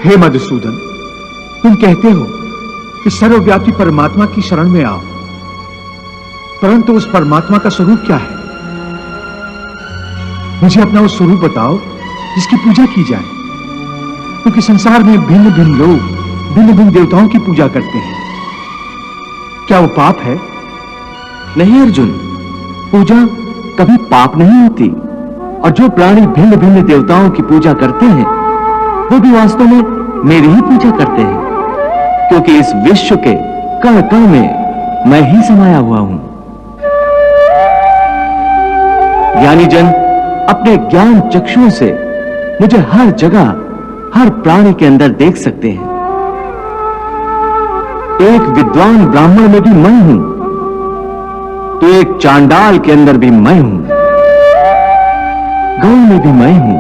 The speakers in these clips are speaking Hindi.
हे मधुसूदन, तुम कहते हो कि सर्वव्यापी परमात्मा की शरण में आओ, परंतु उस परमात्मा का स्वरूप क्या है? मुझे अपना वो स्वरूप बताओ जिसकी पूजा की जाए, क्योंकि संसार में भिन्न भिन्न लोग भिन्न भिन्न देवताओं की पूजा करते हैं। क्या वो पाप है? नहीं अर्जुन, पूजा कभी पाप नहीं होती। और जो प्राणी भिन्न भिन्न देवताओं की पूजा करते हैं वो भी वास्तव में मेरी ही पूजा करते हैं, क्योंकि इस विश्व के कण कण में मैं ही समाया हुआ हूं। ज्ञानी जन अपने ज्ञान चक्षुओं से मुझे हर जगह हर प्राणी के अंदर देख सकते हैं। एक विद्वान ब्राह्मण में भी मैं हूं, तो एक चांडाल के अंदर भी मैं हूं, गौ में भी मैं हूं,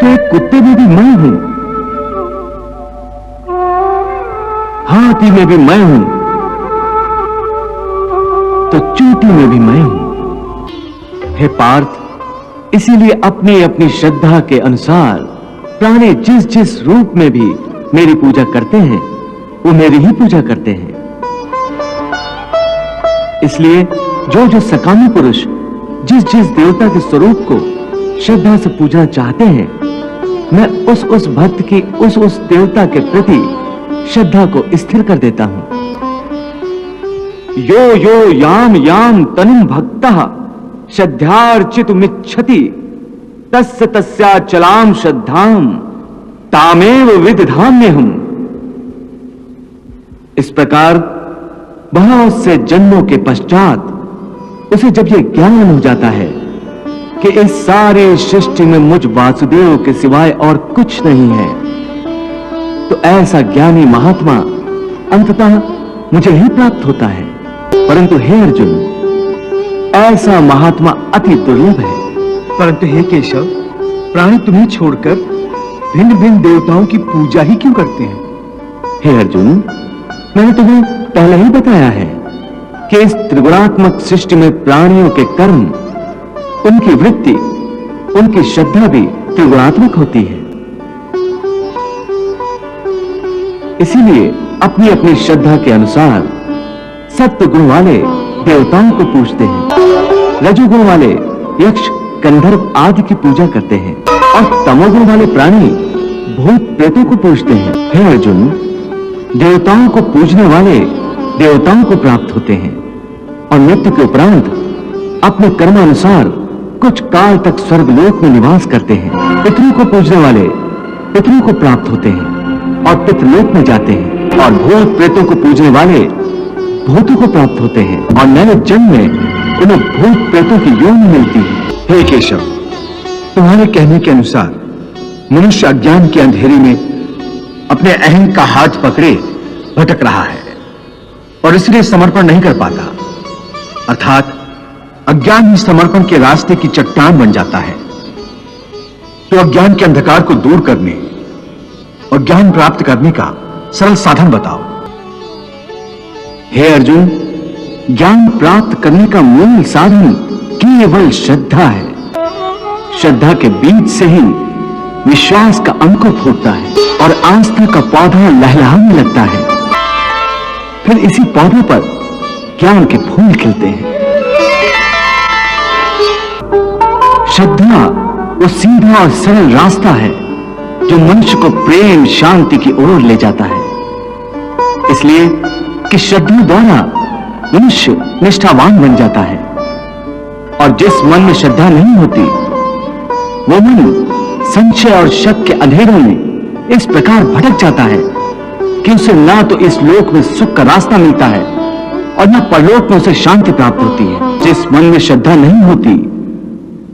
तो एक कुत्ते में भी मैं हूं, हाथी में भी मैं हूं, तो चूंटी में भी मैं हूं। हे पार्थ, इसीलिए अपनी अपनी श्रद्धा के अनुसार प्राणी जिस जिस रूप में भी मेरी पूजा करते हैं वो मेरी ही पूजा करते हैं। इसलिए जो जो सकामी पुरुष जिस जिस देवता के स्वरूप को श्रद्धा से पूजना चाहते हैं, मैं उस भक्त की उस देवता के प्रति श्रद्धा को स्थिर कर देता हूं। यो यो याम याम तनुम भक्तः श्रद्धार्चितुमिच्छति तस्य तस्याचलाम श्रद्धाम तामेव विदधाम्यहम्। इस प्रकार बहुत से जन्मों के पश्चात उसे जब यह ज्ञान हो जाता है कि इस सारे सृष्टि में मुझ वासुदेव के सिवाय और कुछ नहीं है, तो ऐसा ज्ञानी महात्मा अंततः मुझे ही प्राप्त होता है। परंतु हे अर्जुन, ऐसा महात्मा अति दुर्लभ है। परंतु हे केशव, प्राणी तुम्हें छोड़कर भिन्न भिन्न देवताओं की पूजा ही क्यों करते हैं? हे अर्जुन, मैंने तुम्हें पहले ही बताया है कि इस त्रिगुणात्मक सृष्टि में प्राणियों के कर्म, उनकी वृत्ति, उनकी श्रद्धा भी त्रिगुणात्मक होती है। इसीलिए अपनी अपनी श्रद्धा के अनुसार सत्व गुण वाले देवताओं को पूजते हैं, रजोगुण वाले यक्ष गंधर्व आदि की पूजा करते हैं, और तमोगुण वाले प्राणी भूत प्रेतों को पूजते हैं। हे अर्जुन, देवताओं को पूजने वाले देवताओं को प्राप्त होते हैं और मृत्यु के उपरांत अपने कर्मानुसार कुछ काल तक स्वर्गलोक में निवास करते हैं। पितरों को पूजने वाले पितरों को प्राप्त होते हैं और पितृलोक में जाते हैं, और भूत प्रेतों को पूजने वाले भूतों को प्राप्त होते हैं और नए जन्म में उन्हें भूत प्रेतों की योनि मिलती है। हे केशव, तुम्हारे कहने के अनुसार मनुष्य अज्ञान के अंधेरे में अपने अहं का हाथ पकड़े भटक रहा है और इसलिए समर्पण नहीं कर पाता, अर्थात अज्ञान ही समर्पण के रास्ते की चट्टान बन जाता है। तो अज्ञान के अंधकार को दूर करने और ज्ञान प्राप्त करने का सरल साधन बताओ। हे अर्जुन, ज्ञान प्राप्त करने का मूल साधन केवल श्रद्धा है। श्रद्धा के बीज से ही विश्वास का अंकुर फूटता है और आस्था का पौधा लहलहाने लगता है। फिर इसी पौधे पर ज्ञान के फूल खिलते हैं। श्रद्धा वो सीधा और सरल रास्ता है जो मनुष्य को प्रेम शांति की ओर ले जाता है। इसलिए कि श्रद्धा द्वारा मनुष्य निष्ठावान बन जाता है, और जिस मन में श्रद्धा नहीं होती वो मन संशय और शक के अंधेरों में इस प्रकार भटक जाता है कि उसे ना तो इस लोक में सुख का रास्ता मिलता है और न परलोक में उसे शांति प्राप्त होती है। जिस मन में श्रद्धा नहीं होती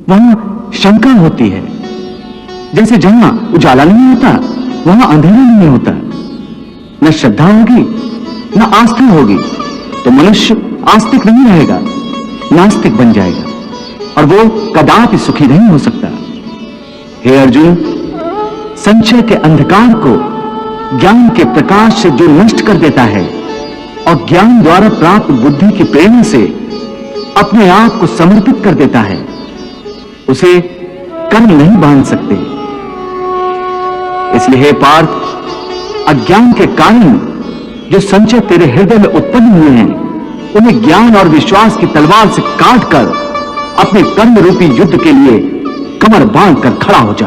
वहां शंका होती है। जैसे जहां उजाला नहीं होता वहां अंधेरा नहीं होता। न श्रद्धा होगी न आस्था होगी तो मनुष्य आस्तिक नहीं रहेगा, नास्तिक बन जाएगा और वो कदापि सुखी नहीं हो सकता। हे अर्जुन, संशय के अंधकार को ज्ञान के प्रकाश से जो नष्ट कर देता है और ज्ञान द्वारा प्राप्त बुद्धि की प्रेरणा से अपने आप को समर्पित कर देता है, उसे कर्म नहीं बांध सकते। इसलिए हे पार्थ, अज्ञान के कारण जो संचय तेरे हृदय में उत्पन्न हुए हैं, उन्हें ज्ञान और विश्वास की तलवार से काटकर अपने कर्म रूपी युद्ध के लिए कमर बांध कर खड़ा हो जा।